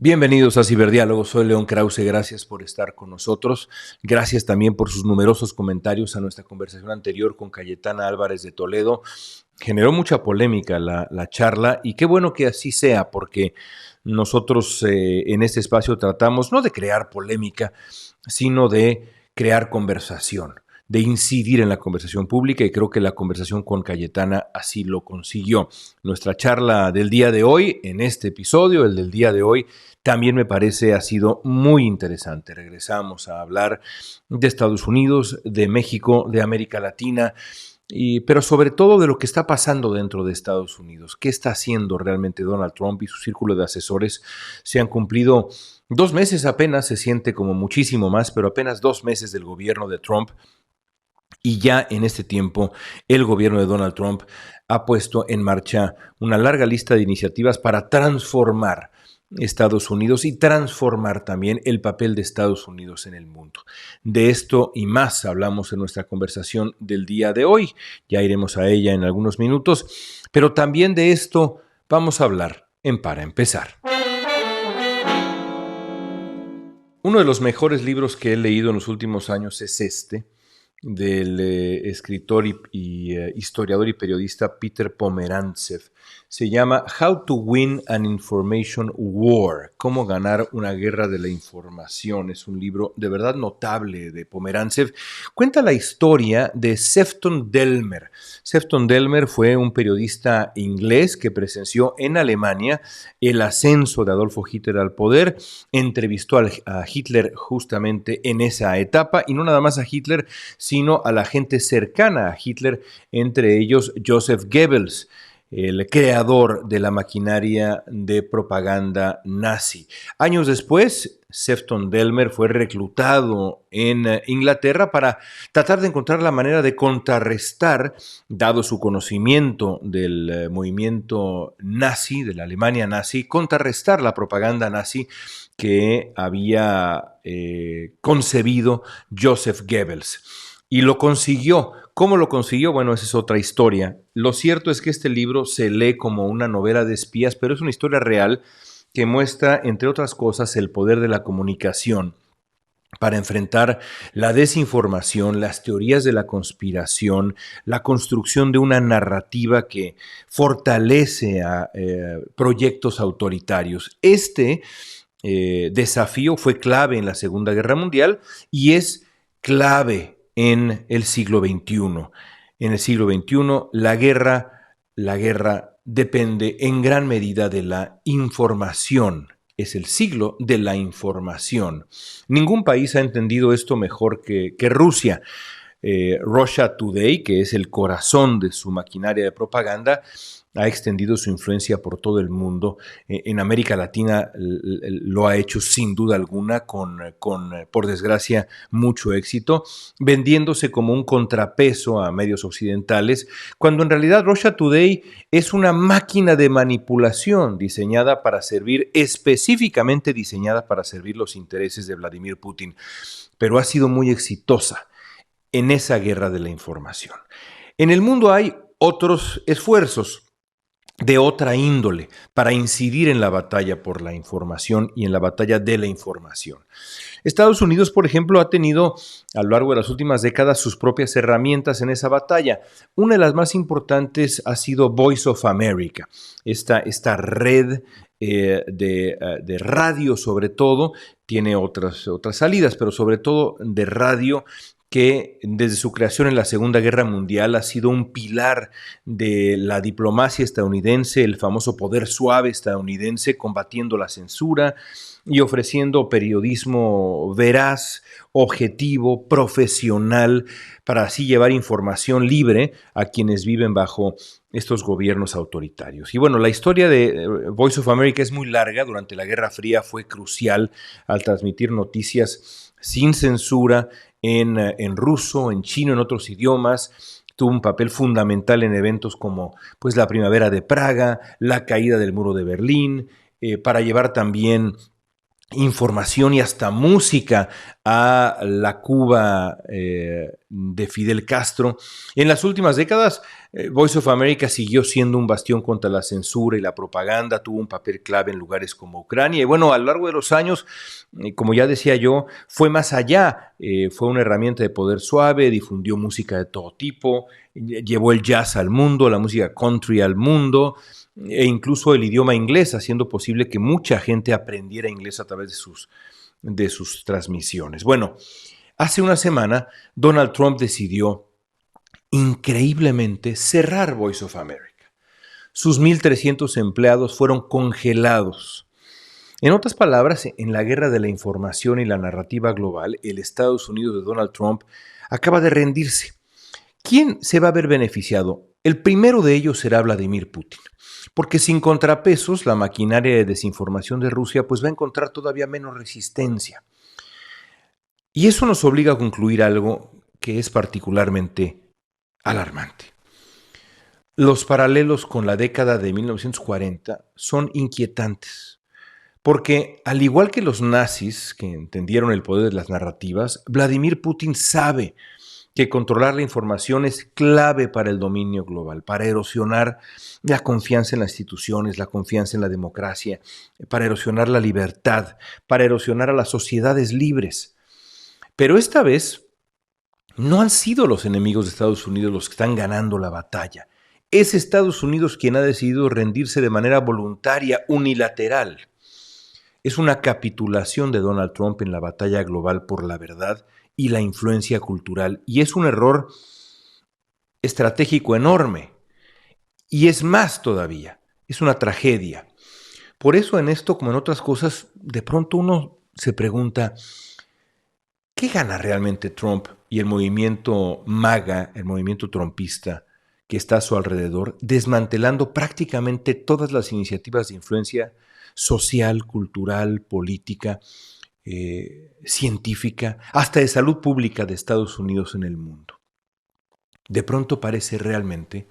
Bienvenidos a Ciberdiálogo, soy León Krause, gracias por estar con nosotros, gracias también por sus numerosos comentarios a nuestra conversación anterior con Cayetana Álvarez de Toledo. Generó mucha polémica la charla y qué bueno que así sea, porque nosotros en este espacio tratamos no de crear polémica, sino de crear conversación, de incidir en la conversación pública, y creo que la conversación con Cayetana así lo consiguió. Nuestra charla del día de hoy, en este episodio, el del día de hoy, también me parece ha sido muy interesante. Regresamos a hablar de Estados Unidos, de México, de América Latina, pero sobre todo de lo que está pasando dentro de Estados Unidos. ¿Qué está haciendo realmente Donald Trump y su círculo de asesores? Se han cumplido 2 meses apenas, se siente como muchísimo más, pero apenas 2 meses del gobierno de Trump. Y ya en este tiempo, el gobierno de Donald Trump ha puesto en marcha una larga lista de iniciativas para transformar Estados Unidos y transformar también el papel de Estados Unidos en el mundo. De esto y más hablamos en nuestra conversación del día de hoy. Ya iremos a ella en algunos minutos, pero también de esto vamos a hablar en Para Empezar. Uno de los mejores libros que he leído en los últimos años es este, del escritor y historiador y periodista Peter Pomerantsev. Se llama How to Win an Information War, Cómo ganar una guerra de la información. Es un libro de verdad notable de Pomerantsev. Cuenta la historia de Sefton Delmer. Sefton Delmer fue un periodista inglés que presenció en Alemania el ascenso de Adolfo Hitler al poder. Entrevistó a Hitler justamente en esa etapa, y no nada más a Hitler, sino a la gente cercana a Hitler, entre ellos Joseph Goebbels, el creador de la maquinaria de propaganda nazi. Años después, Sefton Delmer fue reclutado en Inglaterra para tratar de encontrar la manera de contrarrestar, dado su conocimiento del movimiento nazi, de la Alemania nazi, contrarrestar la propaganda nazi que había concebido Joseph Goebbels. Y lo consiguió. ¿Cómo lo consiguió? Bueno, esa es otra historia. Lo cierto es que este libro se lee como una novela de espías, pero es una historia real que muestra, entre otras cosas, el poder de la comunicación para enfrentar la desinformación, las teorías de la conspiración, la construcción de una narrativa que fortalece a proyectos autoritarios. Este desafío fue clave en la Segunda Guerra Mundial y es clave en el siglo XXI. En el siglo XXI, la guerra depende en gran medida de la información. Es el siglo de la información. Ningún país ha entendido esto mejor que Rusia. Russia Today, que es el corazón de su maquinaria de propaganda, ha extendido su influencia por todo el mundo. En América Latina lo ha hecho sin duda alguna con, por desgracia, mucho éxito, vendiéndose como un contrapeso a medios occidentales, cuando en realidad Russia Today es una máquina de manipulación específicamente diseñada para servir los intereses de Vladimir Putin, pero ha sido muy exitosa en esa guerra de la información. En el mundo hay otros esfuerzos de otra índole para incidir en la batalla por la información y en la batalla de la información. Estados Unidos, por ejemplo, ha tenido a lo largo de las últimas décadas sus propias herramientas en esa batalla. Una de las más importantes ha sido Voice of America, esta red de radio, sobre todo, tiene otras salidas, pero sobre todo de radio, que desde su creación en la Segunda Guerra Mundial ha sido un pilar de la diplomacia estadounidense, el famoso poder suave estadounidense, combatiendo la censura y ofreciendo periodismo veraz, objetivo, profesional, para así llevar información libre a quienes viven bajo estos gobiernos autoritarios. Y bueno, la historia de Voice of America es muy larga. Durante la Guerra Fría fue crucial al transmitir noticias sin censura en ruso, en chino, en otros idiomas. Tuvo un papel fundamental en eventos como pues, la Primavera de Praga, la caída del Muro de Berlín, para llevar también información y hasta música a la Cuba de Fidel Castro. En las últimas décadas, Voice of America siguió siendo un bastión contra la censura y la propaganda, tuvo un papel clave en lugares como Ucrania. Y bueno, a lo largo de los años, como ya decía yo, fue más allá, fue una herramienta de poder suave, difundió música de todo tipo, llevó el jazz al mundo, la música country al mundo, e incluso el idioma inglés, haciendo posible que mucha gente aprendiera inglés a través de sus transmisiones. Bueno, hace una semana Donald Trump decidió increíblemente cerrar Voice of America. Sus 1,300 empleados fueron congelados. En otras palabras, en la guerra de la información y la narrativa global, el Estados Unidos de Donald Trump acaba de rendirse. ¿Quién se va a ver beneficiado? El primero de ellos será Vladimir Putin, porque sin contrapesos, la maquinaria de desinformación de Rusia pues va a encontrar todavía menos resistencia. Y eso nos obliga a concluir algo que es particularmente alarmante. Los paralelos con la década de 1940 son inquietantes, porque al igual que los nazis, que entendieron el poder de las narrativas, Vladimir Putin sabe que controlar la información es clave para el dominio global, para erosionar la confianza en las instituciones, la confianza en la democracia, para erosionar la libertad, para erosionar a las sociedades libres. Pero esta vez no han sido los enemigos de Estados Unidos los que están ganando la batalla. Es Estados Unidos quien ha decidido rendirse de manera voluntaria, unilateral. Es una capitulación de Donald Trump en la batalla global por la verdad y la influencia cultural. Y es un error estratégico enorme. Y es más todavía, es una tragedia. Por eso en esto, como en otras cosas, de pronto uno se pregunta, ¿qué gana realmente Trump y el movimiento MAGA, el movimiento trumpista que está a su alrededor, desmantelando prácticamente todas las iniciativas de influencia social, cultural, política, científica, hasta de salud pública de Estados Unidos en el mundo? De pronto parece realmente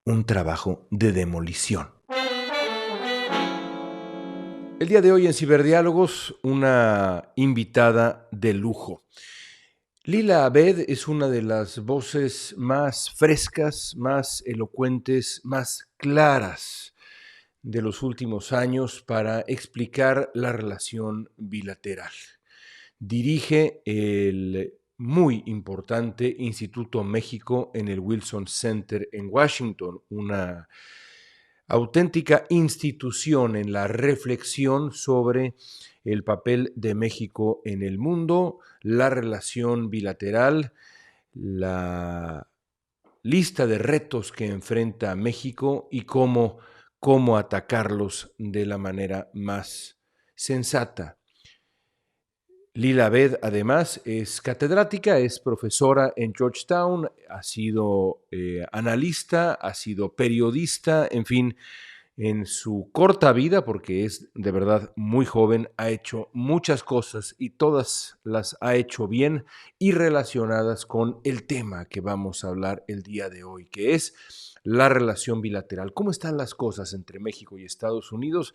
un trabajo de demolición. El día de hoy en Ciberdiálogos, una invitada de lujo. Lila Abed es una de las voces más frescas, más elocuentes, más claras de los últimos años para explicar la relación bilateral. Dirige el muy importante Instituto México en el Wilson Center en Washington, una auténtica institución en la reflexión sobre el papel de México en el mundo, la relación bilateral, la lista de retos que enfrenta México y cómo atacarlos de la manera más sensata. Lila Abed, además, es catedrática, es profesora en Georgetown, ha sido analista, ha sido periodista, en fin, en su corta vida, porque es de verdad muy joven, ha hecho muchas cosas y todas las ha hecho bien y relacionadas con el tema que vamos a hablar el día de hoy, que es la relación bilateral. ¿Cómo están las cosas entre México y Estados Unidos?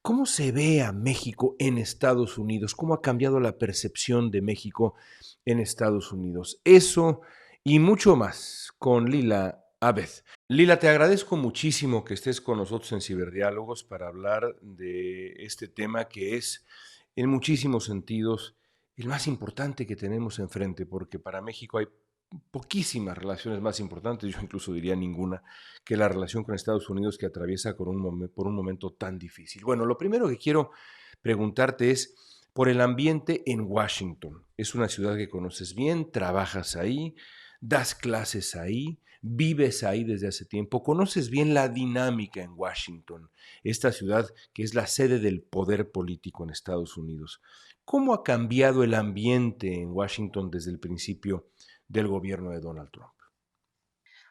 ¿Cómo se ve a México en Estados Unidos? ¿Cómo ha cambiado la percepción de México en Estados Unidos? Eso y mucho más con Lila Abed. Lila, te agradezco muchísimo que estés con nosotros en Ciberdiálogos para hablar de este tema que es, en muchísimos sentidos, el más importante que tenemos enfrente, porque para México hay poquísimas relaciones más importantes, yo incluso diría ninguna, que la relación con Estados Unidos que atraviesa por un momento tan difícil. Bueno, lo primero que quiero preguntarte es por el ambiente en Washington. Es una ciudad que conoces bien, trabajas ahí, das clases ahí, vives ahí desde hace tiempo, conoces bien la dinámica en Washington, esta ciudad que es la sede del poder político en Estados Unidos. ¿Cómo ha cambiado el ambiente en Washington desde el principio del gobierno de Donald Trump?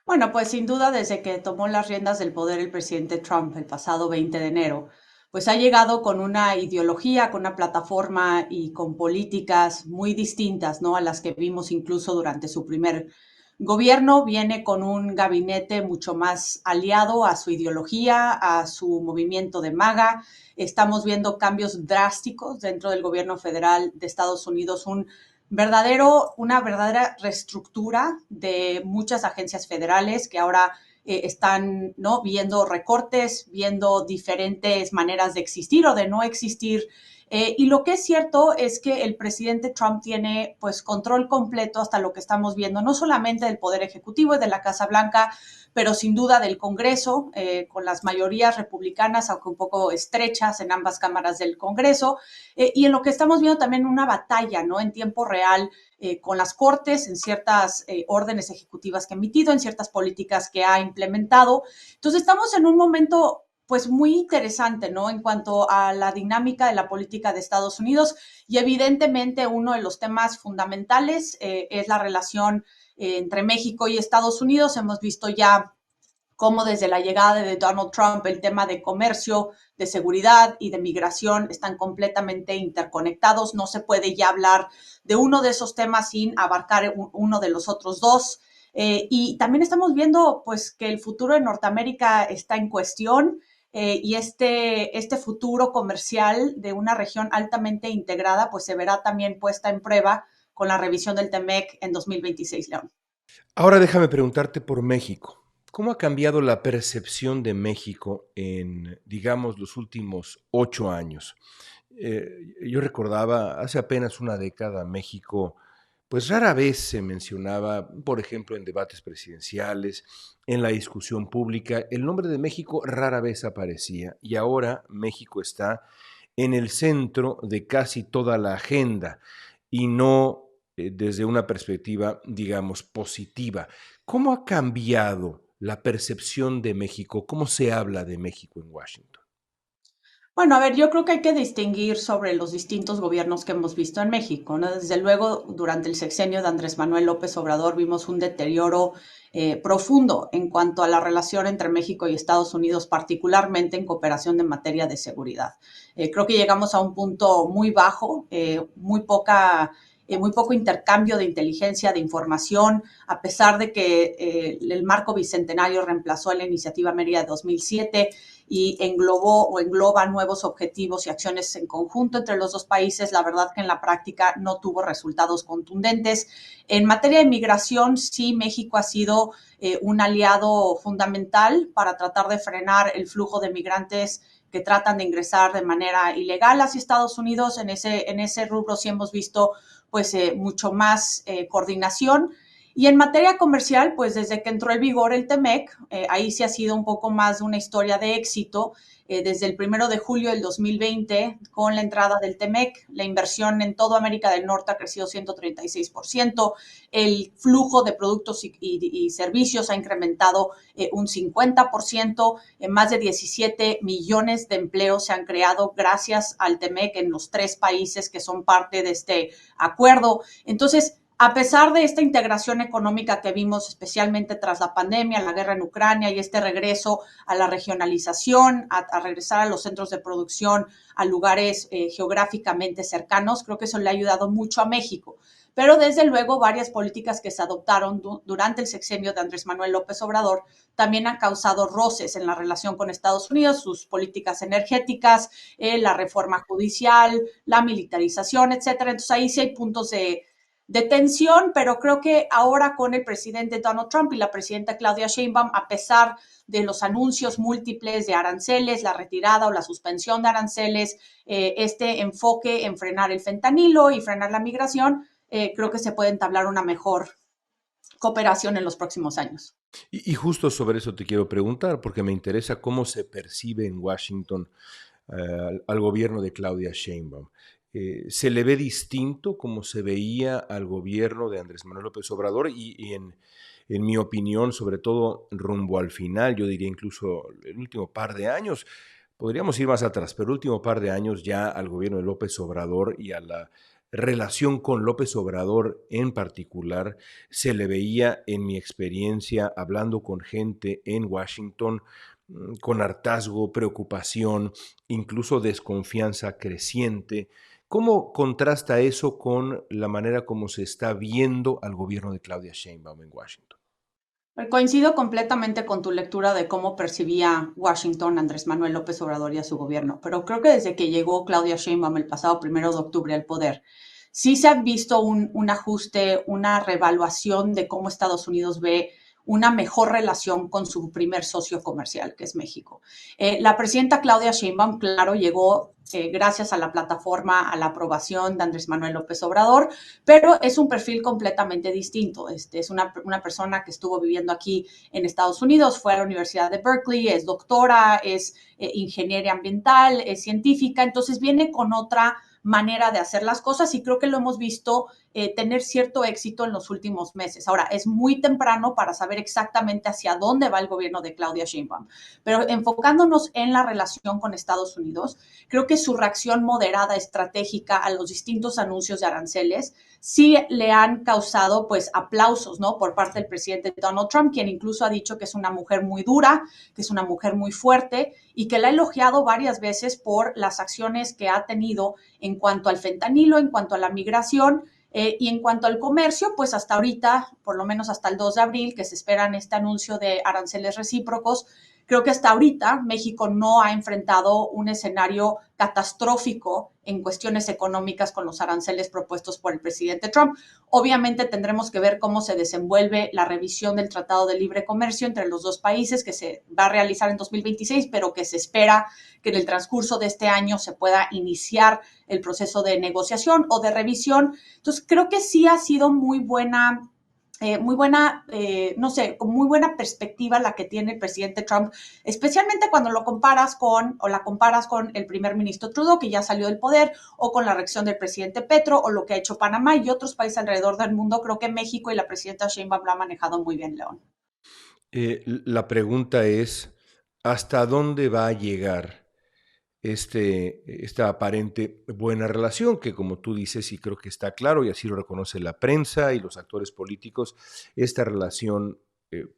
Bueno, pues sin duda desde que tomó las riendas del poder el presidente Trump el pasado 20 de enero, pues ha llegado con una ideología, con una plataforma y con políticas muy distintas, ¿no? A las que vimos incluso durante su primer gobierno viene con un gabinete mucho más aliado a su ideología, a su movimiento de MAGA. Estamos viendo cambios drásticos dentro del gobierno federal de Estados Unidos, una verdadera reestructura de muchas agencias federales que ahora están, ¿no?, viendo recortes, viendo diferentes maneras de existir o de no existir. Y lo que es cierto es que el presidente Trump tiene pues control completo hasta lo que estamos viendo, no solamente del Poder Ejecutivo y de la Casa Blanca, pero sin duda del Congreso, con las mayorías republicanas, aunque un poco estrechas en ambas cámaras del Congreso, y en lo que estamos viendo también una batalla, ¿no?, en tiempo real con las Cortes, en ciertas órdenes ejecutivas que ha emitido, en ciertas políticas que ha implementado. Entonces estamos en un momento pues muy interesante, ¿no?, en cuanto a la dinámica de la política de Estados Unidos, y evidentemente uno de los temas fundamentales es la relación entre México y Estados Unidos. Hemos visto ya cómo desde la llegada de Donald Trump el tema de comercio, de seguridad y de migración están completamente interconectados. No se puede ya hablar de uno de esos temas sin abarcar uno de los otros dos. Y también estamos viendo pues que el futuro de Norteamérica está en cuestión, y este futuro comercial de una región altamente integrada pues se verá también puesta en prueba con la revisión del TEMEC en 2026, León. Ahora déjame preguntarte por México. ¿Cómo ha cambiado la percepción de México en, digamos, los últimos 8 años? Yo recordaba, hace apenas una década, México, pues rara vez se mencionaba, por ejemplo, en debates presidenciales, en la discusión pública, el nombre de México rara vez aparecía y ahora México está en el centro de casi toda la agenda y no desde una perspectiva, digamos, positiva. ¿Cómo ha cambiado la percepción de México? ¿Cómo se habla de México en Washington? Bueno, a ver, yo creo que hay que distinguir sobre los distintos gobiernos que hemos visto en México, ¿no? Desde luego, durante el sexenio de Andrés Manuel López Obrador vimos un deterioro profundo en cuanto a la relación entre México y Estados Unidos, particularmente en cooperación en materia de seguridad. Creo que llegamos a un punto muy bajo, muy poco intercambio de inteligencia, de información, a pesar de que el marco bicentenario reemplazó la iniciativa Mérida de 2007 y engloba nuevos objetivos y acciones en conjunto entre los dos países. La verdad que en la práctica no tuvo resultados contundentes. En materia de migración, sí, México ha sido un aliado fundamental para tratar de frenar el flujo de migrantes que tratan de ingresar de manera ilegal hacia Estados Unidos. En ese rubro sí hemos visto pues mucho más coordinación. Y en materia comercial, pues desde que entró en vigor el TEMEC, ahí sí ha sido un poco más de una historia de éxito. Desde el 1 de julio del 2020, con la entrada del TEMEC, la inversión en toda América del Norte ha crecido 136%, el flujo de productos y servicios ha incrementado un 50%, más de 17 millones de empleos se han creado gracias al TEMEC en los 3 países que son parte de este acuerdo. Entonces, a pesar de esta integración económica que vimos, especialmente tras la pandemia, la guerra en Ucrania y este regreso a la regionalización, a regresar a los centros de producción, a lugares geográficamente cercanos, creo que eso le ha ayudado mucho a México. Pero desde luego varias políticas que se adoptaron durante el sexenio de Andrés Manuel López Obrador también han causado roces en la relación con Estados Unidos, sus políticas energéticas, la reforma judicial, la militarización, etcétera. Entonces ahí sí hay puntos de tensión, pero creo que ahora con el presidente Donald Trump y la presidenta Claudia Sheinbaum, a pesar de los anuncios múltiples de aranceles, la retirada o la suspensión de aranceles, este enfoque en frenar el fentanilo y frenar la migración, creo que se puede entablar una mejor cooperación en los próximos años. Y justo sobre eso te quiero preguntar, porque me interesa cómo se percibe en Washington al gobierno de Claudia Sheinbaum. ¿Se le ve distinto como se veía al gobierno de Andrés Manuel López Obrador? Y en mi opinión, sobre todo rumbo al final, yo diría incluso el último par de años, podríamos ir más atrás, pero el último par de años ya al gobierno de López Obrador y a la relación con López Obrador en particular, se le veía, en mi experiencia, hablando con gente en Washington, con hartazgo, preocupación, incluso desconfianza creciente, ¿Cómo contrasta eso con la manera como se está viendo al gobierno de Claudia Sheinbaum en Washington? Coincido completamente con tu lectura de cómo percibía Washington Andrés Manuel López Obrador y a su gobierno, pero creo que desde que llegó Claudia Sheinbaum el pasado 1 de octubre al poder, sí se ha visto un ajuste, una reevaluación de cómo Estados Unidos ve una mejor relación con su primer socio comercial, que es México. La presidenta Claudia Sheinbaum, claro, llegó gracias a la plataforma, a la aprobación de Andrés Manuel López Obrador, pero es un perfil completamente distinto. Es una persona que estuvo viviendo aquí en Estados Unidos, fue a la Universidad de Berkeley, es doctora, es ingeniera ambiental, es científica, entonces viene con otra manera de hacer las cosas y creo que lo hemos visto tener cierto éxito en los últimos meses. Ahora, es muy temprano para saber exactamente hacia dónde va el gobierno de Claudia Sheinbaum, pero enfocándonos en la relación con Estados Unidos, creo que su reacción moderada, estratégica a los distintos anuncios de aranceles sí le han causado pues aplausos, ¿no? Por parte del presidente Donald Trump, quien incluso ha dicho que es una mujer muy dura, que es una mujer muy fuerte y que la ha elogiado varias veces por las acciones que ha tenido en cuanto al fentanilo, en cuanto a la migración y en cuanto al comercio, pues hasta ahorita, por lo menos hasta el 2 de abril, que se esperan este anuncio de aranceles recíprocos, creo que hasta ahorita México no ha enfrentado un escenario catastrófico en cuestiones económicas con los aranceles propuestos por el presidente Trump. Obviamente tendremos que ver cómo se desenvuelve la revisión del Tratado de Libre Comercio entre los dos países que se va a realizar en 2026, pero que se espera que en el transcurso de este año se pueda iniciar el proceso de negociación o de revisión. Entonces, creo que sí ha sido no sé, con muy buena perspectiva la que tiene el presidente Trump, especialmente cuando lo comparas con, o la comparas con el primer ministro Trudeau, que ya salió del poder, o con la reacción del presidente Petro, o lo que ha hecho Panamá y otros países alrededor del mundo. Creo que México y la presidenta Sheinbaum lo ha manejado muy bien, León. La pregunta es, ¿hasta dónde va a llegar esta aparente buena relación que, como tú dices, y creo que está claro, y así lo reconoce la prensa y los actores políticos, esta relación,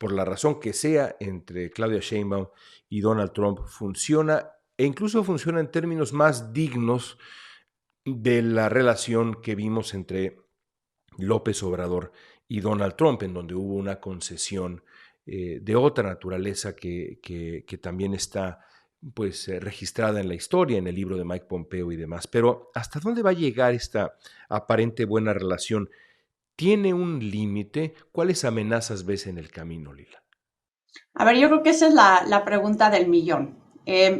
por la razón que sea, entre Claudia Sheinbaum y Donald Trump funciona, e incluso funciona en términos más dignos de la relación que vimos entre López Obrador y Donald Trump, en donde hubo una concesión de otra naturaleza que también está pues registrada en la historia, en el libro de Mike Pompeo y demás. Pero ¿hasta dónde va a llegar esta aparente buena relación? ¿Tiene un límite? ¿Cuáles amenazas ves en el camino, Lila? A ver, yo creo que esa es la pregunta del millón.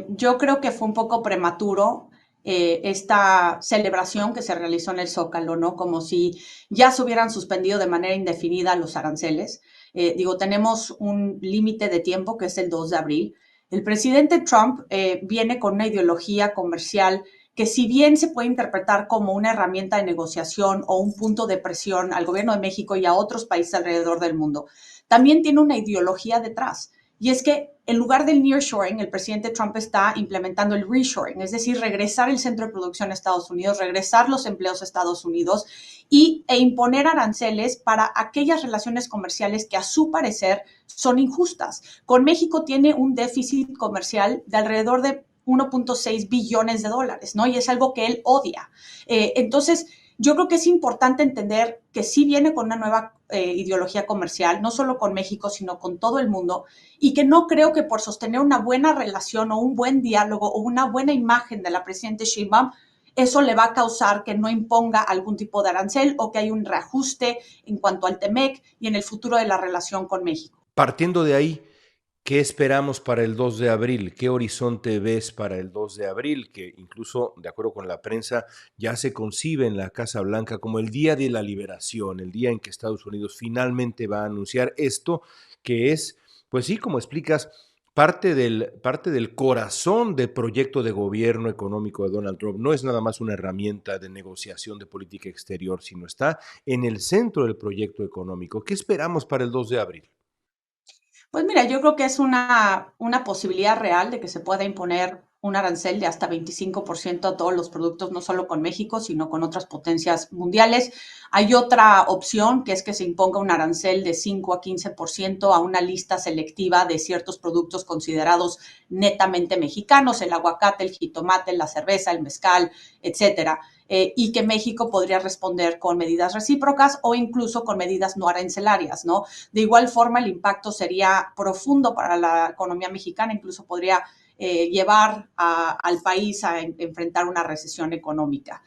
Yo creo que fue un poco prematuro esta celebración que se realizó en el Zócalo, ¿no? Como si ya se hubieran suspendido de manera indefinida los aranceles. Digo, tenemos un límite de tiempo que es el 2 de abril. El presidente Trump viene con una ideología comercial que si bien se puede interpretar como una herramienta de negociación o un punto de presión al gobierno de México y a otros países alrededor del mundo, también tiene una ideología detrás. Y es que en lugar del nearshoring, el presidente Trump está implementando el reshoring, es decir, regresar el centro de producción a Estados Unidos, regresar los empleos a Estados Unidos e imponer aranceles para aquellas relaciones comerciales que a su parecer son injustas. Con México tiene un déficit comercial de alrededor de 1.6 billones de dólares, ¿no? Y es algo que él odia. Entonces, yo creo que es importante entender que sí viene con una nueva ideología comercial, no solo con México, sino con todo el mundo, y que no creo que por sostener una buena relación o un buen diálogo o una buena imagen de la presidenta Sheinbaum, eso le va a causar que no imponga algún tipo de arancel o que hay un reajuste en cuanto al TEMEC y en el futuro de la relación con México. Partiendo de ahí, ¿qué esperamos para el 2 de abril? ¿Qué horizonte ves para el 2 de abril? Que incluso, de acuerdo con la prensa, ya se concibe en la Casa Blanca como el día de la liberación, el día en que Estados Unidos finalmente va a anunciar esto, que es, pues sí, como explicas, parte del corazón del proyecto de gobierno económico de Donald Trump. No es nada más una herramienta de negociación de política exterior, sino está en el centro del proyecto económico. ¿Qué esperamos para el 2 de abril? Pues mira, yo creo que es una posibilidad real de que se pueda imponer un arancel de hasta 25% a todos los productos, no solo con México, sino con otras potencias mundiales. Hay otra opción, que es que se imponga un arancel de 5 a 15% a una lista selectiva de ciertos productos considerados netamente mexicanos, el aguacate, el jitomate, la cerveza, el mezcal, etcétera. Y que México podría responder con medidas recíprocas o incluso con medidas no arancelarias, ¿no? De igual forma, el impacto sería profundo para la economía mexicana, incluso podría llevar al país a enfrentar una recesión económica.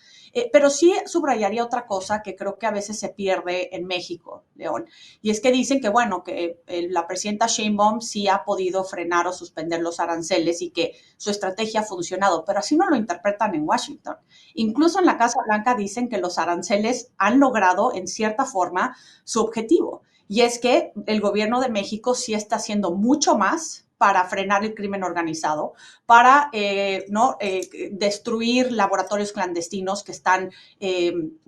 Pero sí subrayaría otra cosa que creo que a veces se pierde en México, León, y es que dicen que, bueno, que la presidenta Sheinbaum sí ha podido frenar o suspender los aranceles y que su estrategia ha funcionado, pero así no lo interpretan en Washington. Incluso en la Casa Blanca dicen que los aranceles han logrado, en cierta forma, su objetivo. Y es que el gobierno de México sí está haciendo mucho más para frenar el crimen organizado, para destruir laboratorios clandestinos que están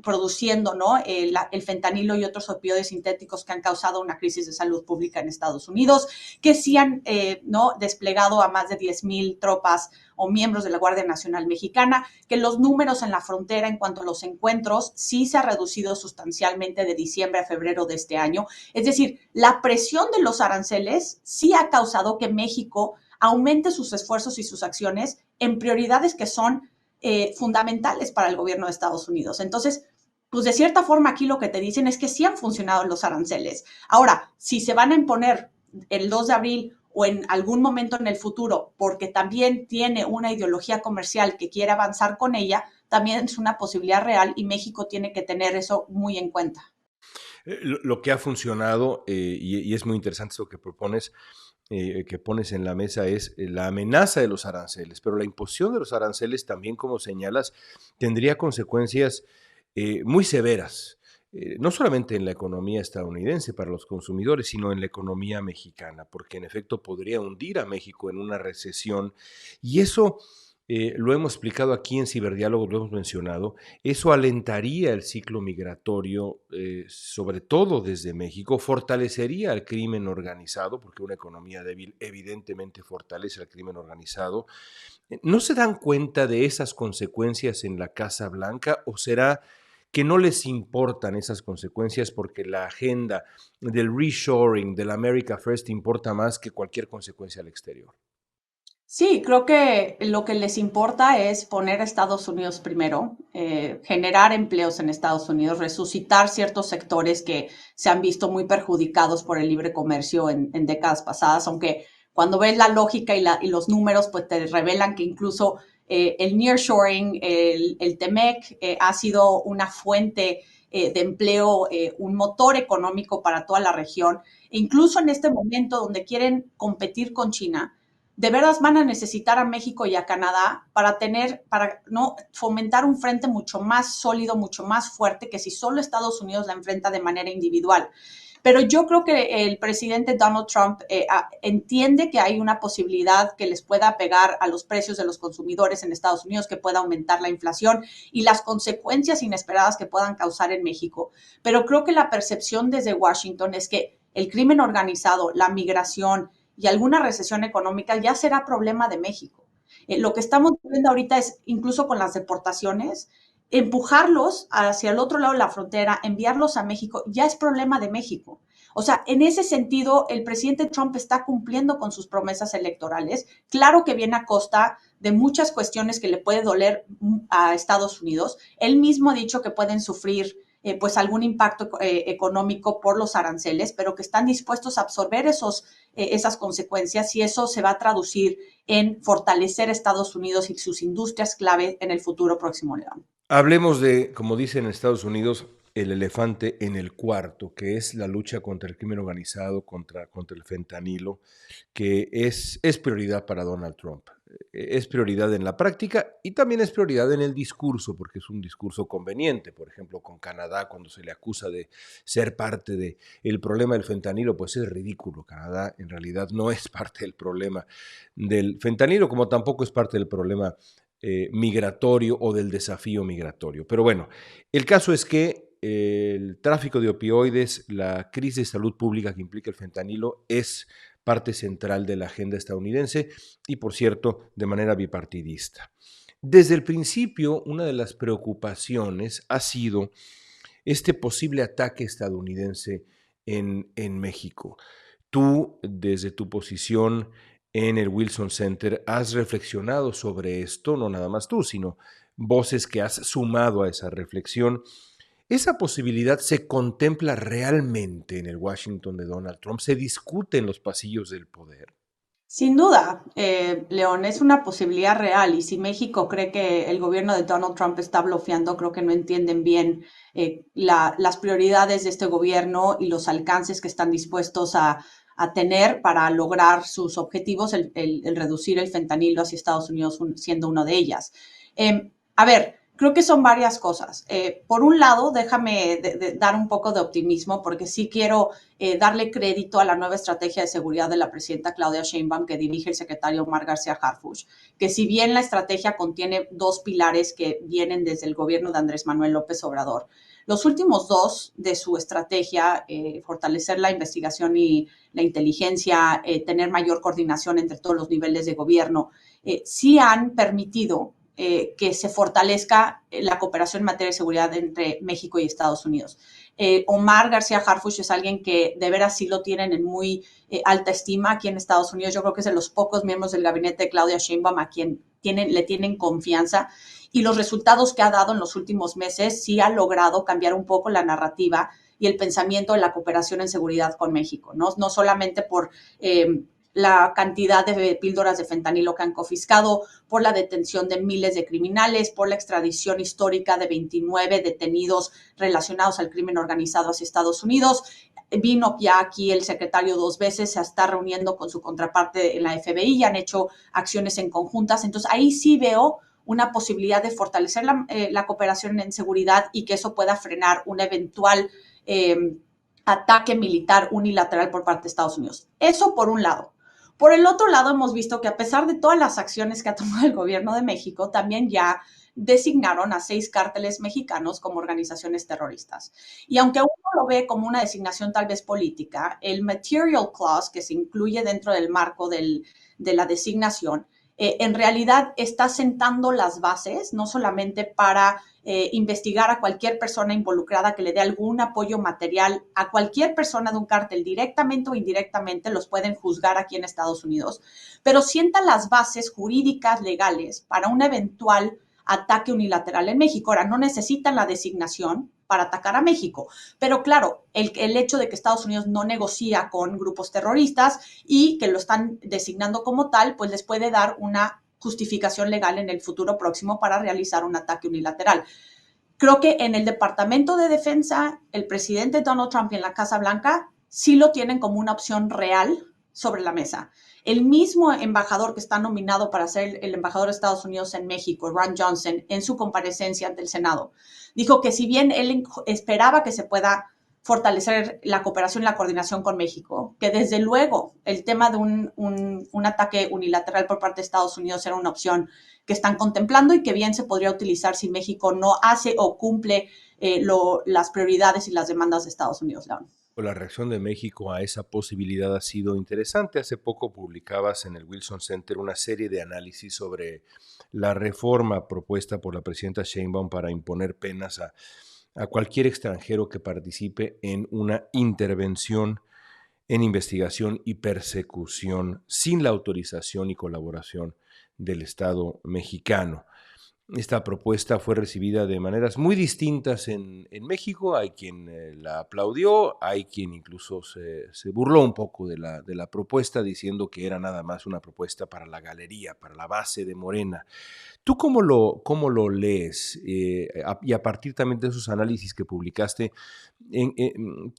produciendo, ¿no? El fentanilo y otros opioides sintéticos que han causado una crisis de salud pública en Estados Unidos, que sí han ¿no? desplegado a más de 10,000 tropas o miembros de la Guardia Nacional Mexicana, que los números en la frontera en cuanto a los encuentros sí se ha reducido sustancialmente de diciembre a febrero de este año. Es decir, la presión de los aranceles sí ha causado que México aumente sus esfuerzos y sus acciones en prioridades que son fundamentales para el gobierno de Estados Unidos. Entonces, pues de cierta forma aquí lo que te dicen es que sí han funcionado los aranceles. Ahora, si se van a imponer el 2 de abril o en algún momento en el futuro, porque también tiene una ideología comercial que quiere avanzar con ella, también es una posibilidad real y México tiene que tener eso muy en cuenta. Lo que ha funcionado, y es muy interesante eso que propones, que pones en la mesa, es la amenaza de los aranceles, pero la imposición de los aranceles también, como señalas, tendría consecuencias muy severas, no solamente en la economía estadounidense para los consumidores, sino en la economía mexicana, porque en efecto podría hundir a México en una recesión, y eso lo hemos explicado aquí en Ciberdiálogo, lo hemos mencionado, eso alentaría el ciclo migratorio, sobre todo desde México, fortalecería al crimen organizado, porque una economía débil evidentemente fortalece al crimen organizado. ¿No se dan cuenta de esas consecuencias en la Casa Blanca o será que no les importan esas consecuencias porque la agenda del reshoring, del America First, importa más que cualquier consecuencia al exterior? Sí, creo que lo que les importa es poner a Estados Unidos primero, generar empleos en Estados Unidos, resucitar ciertos sectores que se han visto muy perjudicados por el libre comercio en décadas pasadas, aunque cuando ves la lógica y los números, pues te revelan que incluso el nearshoring, el TEMEC, ha sido una fuente de empleo, un motor económico para toda la región. E incluso en este momento donde quieren competir con China, de veras van a necesitar a México y a Canadá para no fomentar un frente mucho más sólido, mucho más fuerte que si solo Estados Unidos la enfrenta de manera individual. Pero yo creo que el presidente Donald Trump entiende que hay una posibilidad que les pueda pegar a los precios de los consumidores en Estados Unidos, que pueda aumentar la inflación y las consecuencias inesperadas que puedan causar en México. Pero creo que la percepción desde Washington es que el crimen organizado, la migración y alguna recesión económica ya será problema de México. Lo que estamos viendo ahorita es, incluso con las deportaciones, empujarlos hacia el otro lado de la frontera, enviarlos a México, ya es problema de México. O sea, en ese sentido, el presidente Trump está cumpliendo con sus promesas electorales. Claro que viene a costa de muchas cuestiones que le puede doler a Estados Unidos. Él mismo ha dicho que pueden sufrir pues algún impacto económico por los aranceles, pero que están dispuestos a absorber esas consecuencias y eso se va a traducir en fortalecer Estados Unidos y sus industrias clave en el futuro próximo, León. Hablemos de, como dicen en Estados Unidos, el elefante en el cuarto, que es la lucha contra el crimen organizado, contra el fentanilo, que es prioridad para Donald Trump. Es prioridad en la práctica y también es prioridad en el discurso, porque es un discurso conveniente. Por ejemplo, con Canadá, cuando se le acusa de ser parte del problema del fentanilo, pues es ridículo. Canadá en realidad no es parte del problema del fentanilo, como tampoco es parte del problema migratorio o del desafío migratorio. Pero bueno, el caso es que el tráfico de opioides, la crisis de salud pública que implica el fentanilo, es parte central de la agenda estadounidense y, por cierto, de manera bipartidista. Desde el principio, una de las preocupaciones ha sido este posible ataque estadounidense en México. Tú, desde tu posición en el Wilson Center, has reflexionado sobre esto, no nada más tú, sino voces que has sumado a esa reflexión. ¿Esa posibilidad se contempla realmente en el Washington de Donald Trump? ¿Se discute en los pasillos del poder? Sin duda, León, es una posibilidad real y si México cree que el gobierno de Donald Trump está bloqueando, creo que no entienden bien las prioridades de este gobierno y los alcances que están dispuestos a tener para lograr sus objetivos, el reducir el fentanilo hacia Estados Unidos siendo una de ellas. A ver, creo que son varias cosas. Por un lado, déjame dar un poco de optimismo porque sí quiero darle crédito a la nueva estrategia de seguridad de la presidenta Claudia Sheinbaum que dirige el secretario Omar García Harfuch, que si bien la estrategia contiene dos pilares que vienen desde el gobierno de Andrés Manuel López Obrador, los últimos dos de su estrategia, fortalecer la investigación y la inteligencia, tener mayor coordinación entre todos los niveles de gobierno, sí han permitido que se fortalezca la cooperación en materia de seguridad entre México y Estados Unidos. Omar García Harfuch es alguien que de veras sí lo tienen en muy alta estima aquí en Estados Unidos. Yo creo que es de los pocos miembros del gabinete de Claudia Sheinbaum a quien le tienen confianza y los resultados que ha dado en los últimos meses sí ha logrado cambiar un poco la narrativa y el pensamiento de la cooperación en seguridad con México, no solamente por la cantidad de píldoras de fentanilo que han confiscado, por la detención de miles de criminales, por la extradición histórica de 29 detenidos relacionados al crimen organizado hacia Estados Unidos. Vino ya aquí el secretario 2 veces, se está reuniendo con su contraparte en la FBI y han hecho acciones en conjuntas. Entonces ahí sí veo una posibilidad de fortalecer la cooperación en seguridad y que eso pueda frenar un eventual ataque militar unilateral por parte de Estados Unidos. Eso por un lado. Por el otro lado, hemos visto que a pesar de todas las acciones que ha tomado el gobierno de México, también ya designaron a 6 cárteles mexicanos como organizaciones terroristas. Y aunque uno lo ve como una designación tal vez política, el material clause que se incluye dentro del marco de la designación, en realidad está sentando las bases, no solamente para investigar a cualquier persona involucrada que le dé algún apoyo material a cualquier persona de un cártel, directamente o indirectamente, los pueden juzgar aquí en Estados Unidos, pero sienta las bases jurídicas legales para un eventual ataque unilateral en México. Ahora, no necesitan la designación para atacar a México, pero claro, el hecho de que Estados Unidos no negocia con grupos terroristas y que lo están designando como tal, pues les puede dar una justificación legal en el futuro próximo para realizar un ataque unilateral. Creo que en el Departamento de Defensa, el presidente Donald Trump y en la Casa Blanca sí lo tienen como una opción real sobre la mesa. El mismo embajador que está nominado para ser el embajador de Estados Unidos en México, Ron Johnson, en su comparecencia ante el Senado, dijo que si bien él esperaba que se pueda fortalecer la cooperación y la coordinación con México, que desde luego el tema de un ataque unilateral por parte de Estados Unidos era una opción que están contemplando y que bien se podría utilizar si México no hace o cumple las prioridades y las demandas de Estados Unidos, León. La reacción de México a esa posibilidad ha sido interesante. Hace poco publicabas en el Wilson Center una serie de análisis sobre la reforma propuesta por la presidenta Sheinbaum para imponer penas a cualquier extranjero que participe en una intervención en investigación y persecución sin la autorización y colaboración del Estado mexicano. Esta propuesta fue recibida de maneras muy distintas en México. Hay quien la aplaudió, hay quien incluso se burló un poco de la propuesta, diciendo que era nada más una propuesta para la galería, para la base de Morena. ¿Tú cómo lo lees? Y a partir también de esos análisis que publicaste,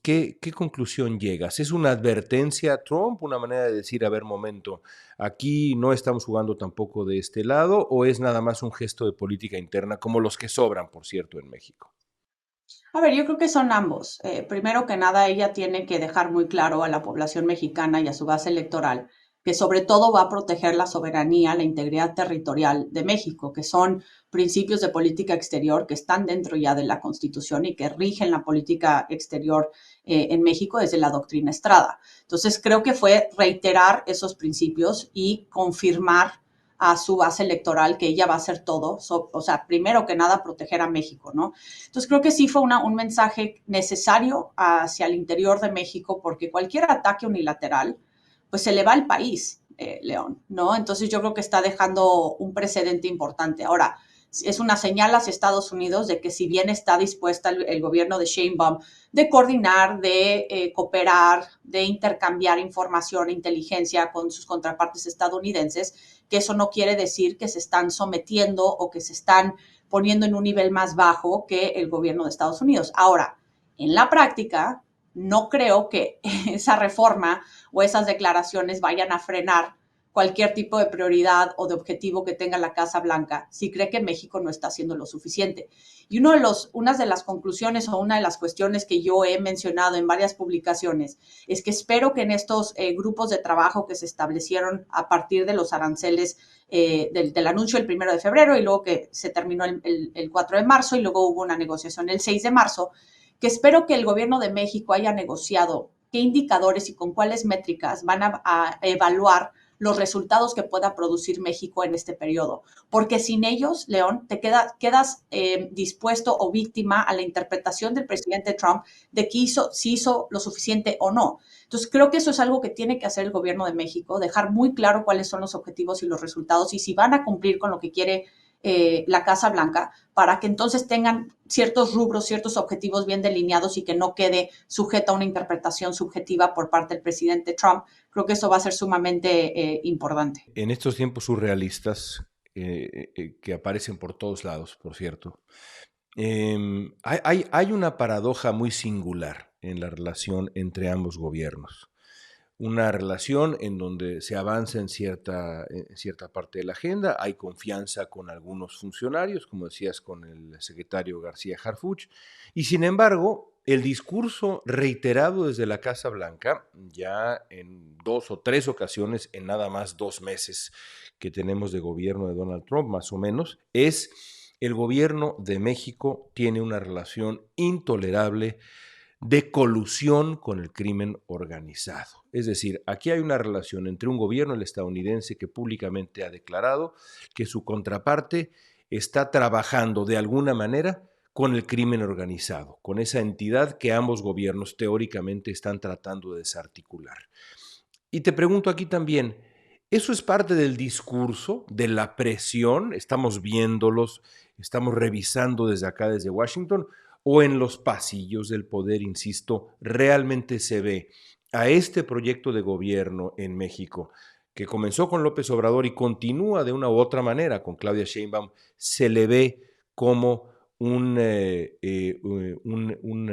¿qué conclusión llegas? ¿Es una advertencia a Trump, una manera de decir, a ver, momento, aquí no estamos jugando tampoco de este lado, o es nada más un gesto de política interna, como los que sobran, por cierto, en México? A ver, yo creo que son ambos. Primero que nada, ella tiene que dejar muy claro a la población mexicana y a su base electoral que sobre todo va a proteger la soberanía, la integridad territorial de México, que son principios de política exterior que están dentro ya de la Constitución y que rigen la política exterior en México desde la doctrina Estrada. Entonces, creo que fue reiterar esos principios y confirmar a su base electoral que ella va a hacer todo, o sea, primero que nada proteger a México, ¿no? Entonces creo que sí fue un mensaje necesario hacia el interior de México porque cualquier ataque unilateral, pues se le va al país, León, ¿no? Entonces yo creo que está dejando un precedente importante. Ahora, es una señal hacia Estados Unidos de que si bien está dispuesta el gobierno de Sheinbaum de coordinar, de cooperar, de intercambiar información e inteligencia con sus contrapartes estadounidenses, que eso no quiere decir que se están sometiendo o que se están poniendo en un nivel más bajo que el gobierno de Estados Unidos. Ahora, en la práctica, no creo que esa reforma o esas declaraciones vayan a frenar cualquier tipo de prioridad o de objetivo que tenga la Casa Blanca si cree que México no está haciendo lo suficiente. Y una de las conclusiones o una de las cuestiones que yo he mencionado en varias publicaciones es que espero que en estos grupos de trabajo que se establecieron a partir de los aranceles del anuncio el 1 de febrero y luego que se terminó el 4 de marzo y luego hubo una negociación el 6 de marzo, que espero que el gobierno de México haya negociado qué indicadores y con cuáles métricas van a evaluar los resultados que pueda producir México en este periodo. Porque sin ellos, León, te quedas dispuesto o víctima a la interpretación del presidente Trump de que si hizo lo suficiente o no. Entonces, creo que eso es algo que tiene que hacer el gobierno de México, dejar muy claro cuáles son los objetivos y los resultados y si van a cumplir con lo que quiere la Casa Blanca para que entonces tengan ciertos rubros, ciertos objetivos bien delineados y que no quede sujeta a una interpretación subjetiva por parte del presidente Trump. Creo que eso va a ser sumamente importante. En estos tiempos surrealistas que aparecen por todos lados, por cierto, hay una paradoja muy singular en la relación entre ambos gobiernos. Una relación en donde se avanza en cierta parte de la agenda, hay confianza con algunos funcionarios, como decías, con el secretario García Harfuch, y sin embargo, el discurso reiterado desde la Casa Blanca, ya en 2 o 3 ocasiones, en nada más 2 meses que tenemos de gobierno de Donald Trump, más o menos, es el gobierno de México tiene una relación intolerable de colusión con el crimen organizado. Es decir, aquí hay una relación entre un gobierno, el estadounidense, que públicamente ha declarado que su contraparte está trabajando de alguna manera con el crimen organizado, con esa entidad que ambos gobiernos teóricamente están tratando de desarticular. Y te pregunto aquí también, ¿eso es parte del discurso, de la presión? ¿Estamos viéndolos, estamos revisando desde acá, desde Washington? ¿O en los pasillos del poder, insisto, realmente se ve a este proyecto de gobierno en México, que comenzó con López Obrador y continúa de una u otra manera con Claudia Sheinbaum, se le ve como un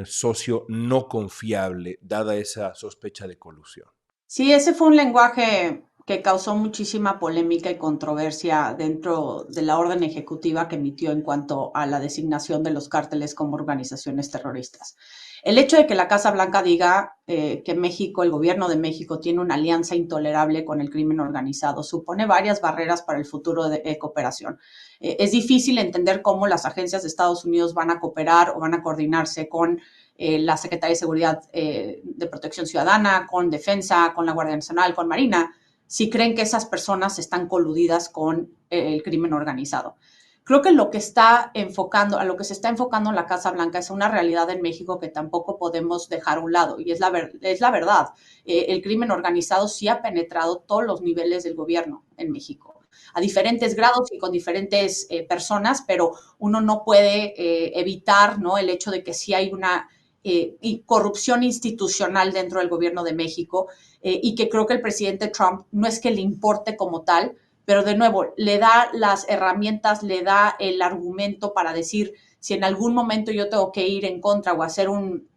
socio no confiable, dada esa sospecha de colusión? Sí, ese fue un lenguaje que causó muchísima polémica y controversia dentro de la orden ejecutiva que emitió en cuanto a la designación de los cárteles como organizaciones terroristas. El hecho de que la Casa Blanca diga que México, el gobierno de México, tiene una alianza intolerable con el crimen organizado, supone varias barreras para el futuro de cooperación. Es difícil entender cómo las agencias de Estados Unidos van a cooperar o van a coordinarse con la Secretaría de Seguridad de Protección Ciudadana, con Defensa, con la Guardia Nacional, con Marina, si creen que esas personas están coludidas con el crimen organizado. Creo que lo que está enfocando, a lo que se está enfocando en la Casa Blanca es una realidad en México que tampoco podemos dejar a un lado, y es la verdad. El crimen organizado sí ha penetrado todos los niveles del gobierno en México, a diferentes grados y con diferentes personas, pero uno no puede evitar, ¿no?, el hecho de que sí hay una y corrupción institucional dentro del gobierno de México y que creo que el presidente Trump no es que le importe como tal, pero de nuevo le da las herramientas, le da el argumento para decir si en algún momento yo tengo que ir en contra o hacer un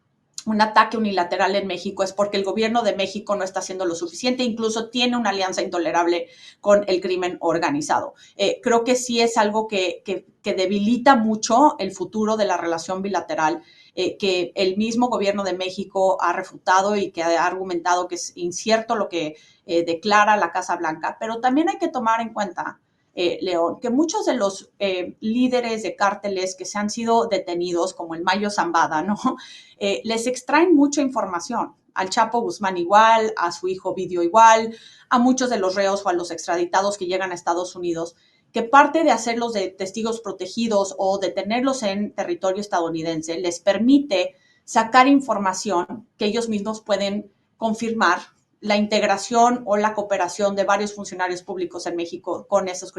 ataque unilateral en México es porque el gobierno de México no está haciendo lo suficiente, incluso tiene una alianza intolerable con el crimen organizado. Creo que sí es algo que debilita mucho el futuro de la relación bilateral que el mismo gobierno de México ha refutado y que ha argumentado que es incierto lo que declara la Casa Blanca, pero también hay que tomar en cuenta, León, que muchos de los líderes de cárteles que se han sido detenidos, como el Mayo Zambada, ¿no? Les extraen mucha información. Al Chapo Guzmán igual, a su hijo Ovidio igual, a muchos de los reos o a los extraditados que llegan a Estados Unidos, que parte de hacerlos de testigos protegidos o de tenerlos en territorio estadounidense les permite sacar información que ellos mismos pueden confirmar la integración o la cooperación de varios funcionarios públicos en México con esos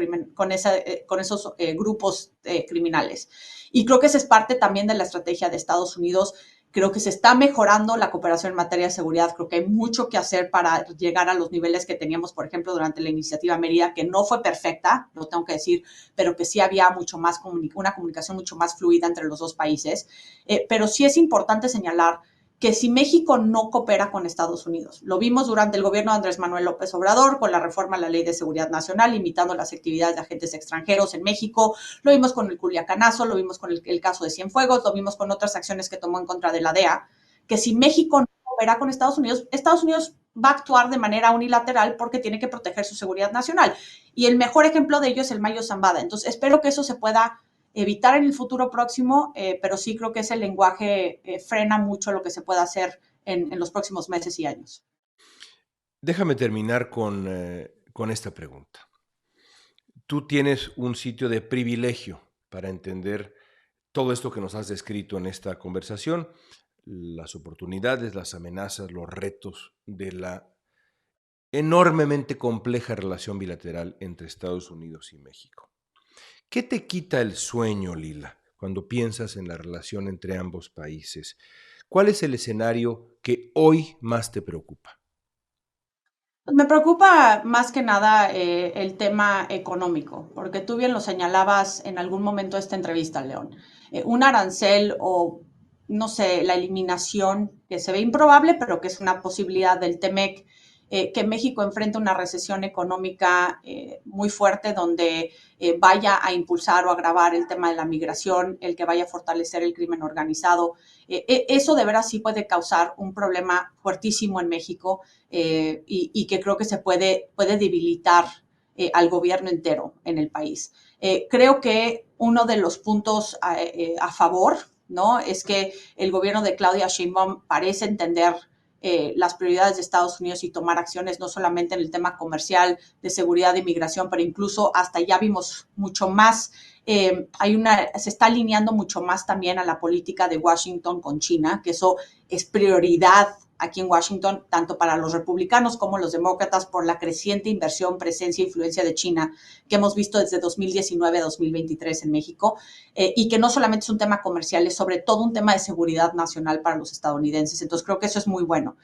grupos criminales. Y creo que esa es parte también de la estrategia de Estados Unidos. Creo que se está mejorando la cooperación en materia de seguridad. Creo que hay mucho que hacer para llegar a los niveles que teníamos, por ejemplo, durante la iniciativa Mérida, que no fue perfecta, lo tengo que decir, pero que sí había mucho más una comunicación mucho más fluida entre los dos países. Pero sí es importante señalar que si México no coopera con Estados Unidos, lo vimos durante el gobierno de Andrés Manuel López Obrador con la reforma a la Ley de Seguridad Nacional, limitando las actividades de agentes extranjeros en México, lo vimos con el Culiacanazo, lo vimos con el caso de Cienfuegos, lo vimos con otras acciones que tomó en contra de la DEA, que si México no coopera con Estados Unidos va a actuar de manera unilateral porque tiene que proteger su seguridad nacional. Y el mejor ejemplo de ello es el Mayo Zambada. Entonces, espero que eso se pueda evitar en el futuro próximo, pero sí creo que ese lenguaje frena mucho lo que se pueda hacer en los próximos meses y años. Déjame terminar con esta pregunta. Tú tienes un sitio de privilegio para entender todo esto que nos has descrito en esta conversación, las oportunidades, las amenazas, los retos de la enormemente compleja relación bilateral entre Estados Unidos y México. ¿Qué te quita el sueño, Lila, cuando piensas en la relación entre ambos países? ¿Cuál es el escenario que hoy más te preocupa? Me preocupa más que nada el tema económico, porque tú bien lo señalabas en algún momento de esta entrevista, León. Un arancel o, no sé, la eliminación, que se ve improbable, pero que es una posibilidad del TEMEC, que México enfrenta una recesión económica muy fuerte donde vaya a impulsar o agravar el tema de la migración, el que vaya a fortalecer el crimen organizado. Eso de veras sí puede causar un problema fuertísimo en México y que creo que se puede debilitar al gobierno entero en el país. Creo que uno de los puntos a favor, ¿no? Es que el gobierno de Claudia Sheinbaum parece entender las prioridades de Estados Unidos y tomar acciones no solamente en el tema comercial, de seguridad, de inmigración, pero incluso hasta ya vimos mucho más, se está alineando mucho más también a la política de Washington con China, que eso es prioridad aquí en Washington, tanto para los republicanos como los demócratas, por la creciente inversión, presencia e influencia de China que hemos visto desde 2019 a 2023 en México, y que no solamente es un tema comercial, es sobre todo un tema de seguridad nacional para los estadounidenses. Entonces creo que eso es muy bueno.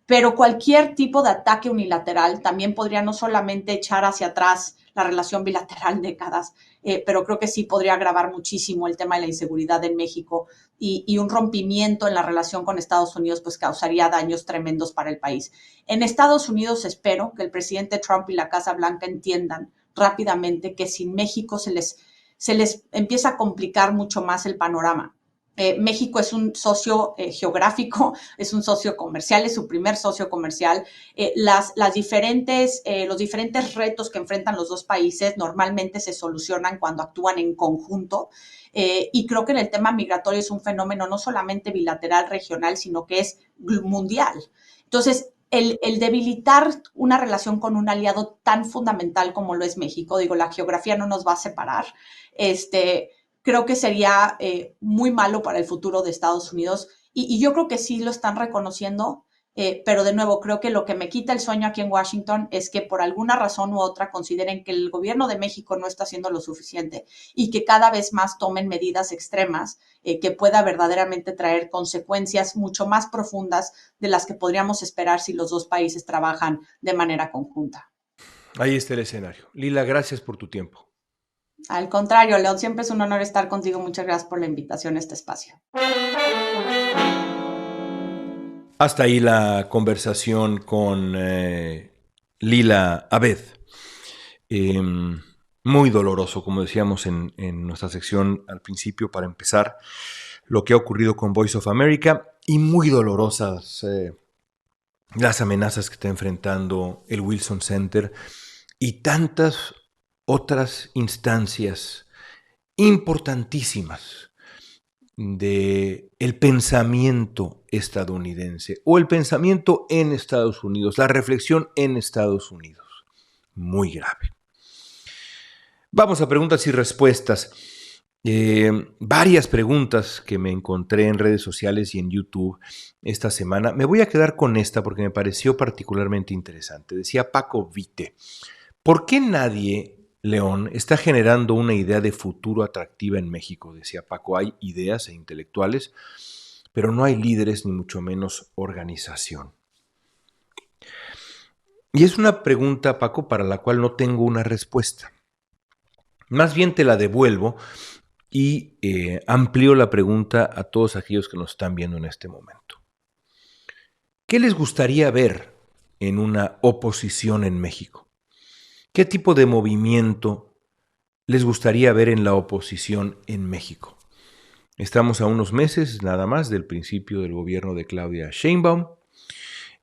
Pero cualquier tipo de ataque unilateral también podría no solamente echar hacia atrás la relación bilateral décadas, pero creo que sí podría agravar muchísimo el tema de la inseguridad en México y un rompimiento en la relación con Estados Unidos pues causaría daños tremendos para el país. En Estados Unidos espero que el presidente Trump y la Casa Blanca entiendan rápidamente que sin México se les empieza a complicar mucho más el panorama. México es un socio geográfico, es un socio comercial, es su primer socio comercial. Los diferentes retos que enfrentan los dos países normalmente se solucionan cuando actúan en conjunto. Y creo que en el tema migratorio es un fenómeno no solamente bilateral, regional, sino que es mundial. Entonces, el debilitar una relación con un aliado tan fundamental como lo es México, digo, la geografía no nos va a separar, creo que sería muy malo para el futuro de Estados Unidos y yo creo que sí lo están reconociendo, pero de nuevo, creo que lo que me quita el sueño aquí en Washington es que por alguna razón u otra consideren que el gobierno de México no está haciendo lo suficiente y que cada vez más tomen medidas extremas que pueda verdaderamente traer consecuencias mucho más profundas de las que podríamos esperar si los dos países trabajan de manera conjunta. Ahí está el escenario. Lila, gracias por tu tiempo. Al contrario, León, siempre es un honor estar contigo. Muchas gracias por la invitación a este espacio. Hasta ahí la conversación con Lila Abed. Muy doloroso, como decíamos en nuestra sección al principio, para empezar, lo que ha ocurrido con Voice of America y muy dolorosas las amenazas que está enfrentando el Wilson Center y tantas otras instancias importantísimas de el pensamiento estadounidense o el pensamiento en Estados Unidos, la reflexión en Estados Unidos. Muy grave. Vamos a preguntas y respuestas. Varias preguntas que me encontré en redes sociales y en YouTube esta semana. Me voy a quedar con esta porque me pareció particularmente interesante. Decía Paco Vite, ¿por qué nadie, León, está generando una idea de futuro atractiva en México? Decía Paco, hay ideas e intelectuales, pero no hay líderes ni mucho menos organización. Y es una pregunta, Paco, para la cual no tengo una respuesta. Más bien te la devuelvo y amplío la pregunta a todos aquellos que nos están viendo en este momento. ¿Qué les gustaría ver en una oposición en México? ¿Qué tipo de movimiento les gustaría ver en la oposición en México? Estamos a unos meses nada más del principio del gobierno de Claudia Sheinbaum.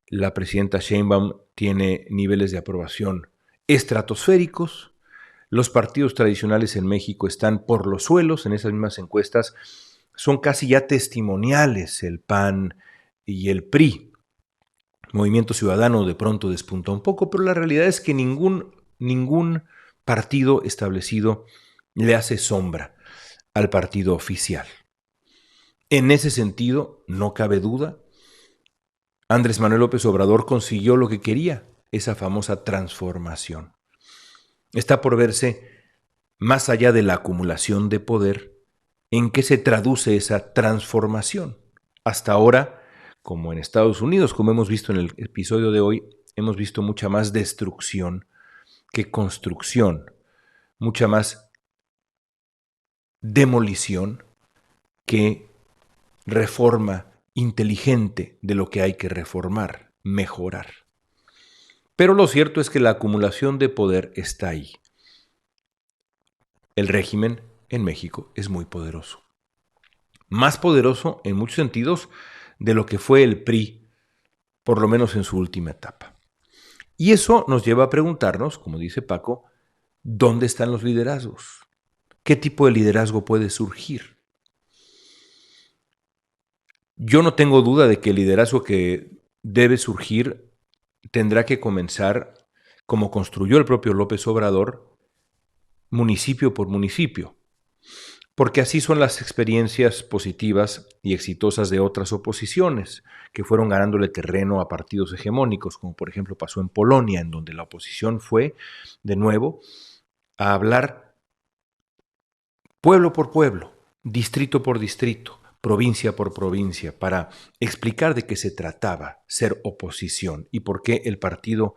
La presidenta Sheinbaum tiene niveles de aprobación estratosféricos. Los partidos tradicionales en México están por los suelos. En esas mismas encuestas son casi ya testimoniales el PAN y el PRI. Movimiento Ciudadano de pronto despunta un poco, pero la realidad es que ningún partido establecido le hace sombra al partido oficial. En ese sentido, no cabe duda, Andrés Manuel López Obrador consiguió lo que quería, esa famosa transformación. Está por verse, más allá de la acumulación de poder, en qué se traduce esa transformación. Hasta ahora, como en Estados Unidos, como hemos visto en el episodio de hoy, hemos visto mucha más destrucción que construcción, mucha más demolición que reforma inteligente de lo que hay que reformar, mejorar. Pero lo cierto es que la acumulación de poder está ahí. El régimen en México es muy poderoso. Más poderoso en muchos sentidos de lo que fue el PRI, por lo menos en su última etapa. Y eso nos lleva a preguntarnos, como dice Paco, ¿dónde están los liderazgos? ¿Qué tipo de liderazgo puede surgir? Yo no tengo duda de que el liderazgo que debe surgir tendrá que comenzar, como construyó el propio López Obrador, municipio por municipio, porque así son las experiencias positivas y exitosas de otras oposiciones que fueron ganándole terreno a partidos hegemónicos, como por ejemplo pasó en Polonia, en donde la oposición fue, de nuevo, a hablar pueblo por pueblo, distrito por distrito, provincia por provincia, para explicar de qué se trataba ser oposición y por qué el partido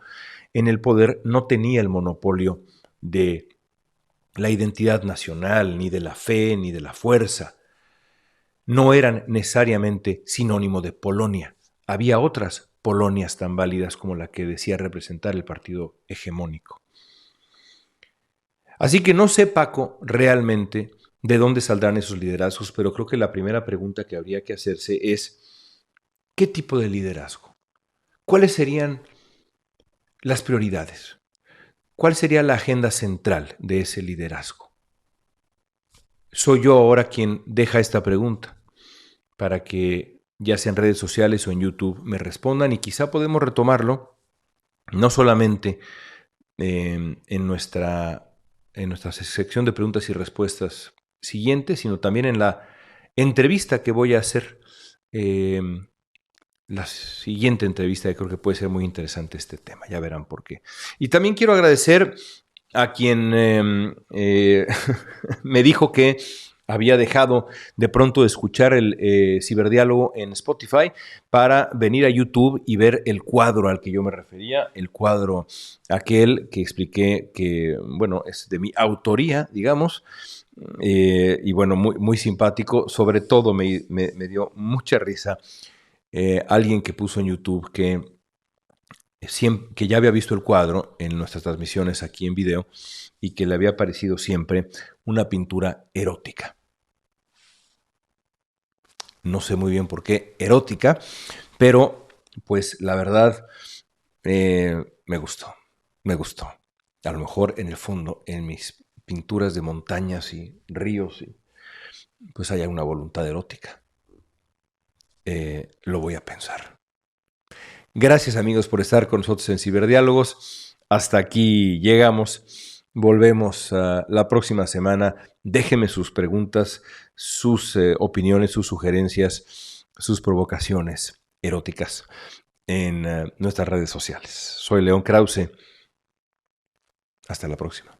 en el poder no tenía el monopolio de la identidad nacional, ni de la fe, ni de la fuerza. No eran necesariamente sinónimo de Polonia. Había otras Polonias tan válidas como la que decía representar el partido hegemónico. Así que no sé, Paco, realmente de dónde saldrán esos liderazgos, pero creo que la primera pregunta que habría que hacerse es, ¿qué tipo de liderazgo? ¿Cuáles serían las prioridades? ¿Cuál sería la agenda central de ese liderazgo? Soy yo ahora quien deja esta pregunta para que ya sea en redes sociales o en YouTube me respondan y quizá podemos retomarlo no solamente en nuestra sección de preguntas y respuestas siguiente, sino también en la entrevista que voy a hacer, la siguiente entrevista, que creo que puede ser muy interesante este tema, ya verán por qué. Y también quiero agradecer a quien me dijo que había dejado de pronto de escuchar el ciberdiálogo en Spotify para venir a YouTube y ver el cuadro al que yo me refería, el cuadro aquel que expliqué que, bueno, es de mi autoría, digamos, y bueno, muy, muy simpático. Sobre todo me dio mucha risa alguien que puso en YouTube que ya había visto el cuadro en nuestras transmisiones aquí en video y que le había parecido siempre una pintura erótica. no sé muy bien por qué, erótica, pero pues la verdad me gustó, me gustó. A lo mejor en el fondo, en mis pinturas de montañas y ríos, pues hay una voluntad erótica. Lo voy a pensar. Gracias amigos por estar con nosotros en Ciberdiálogos. Hasta aquí llegamos. Volvemos la próxima semana. Déjenme sus preguntas, sus opiniones, sus sugerencias, sus provocaciones eróticas en nuestras redes sociales. Soy León Krause. Hasta la próxima.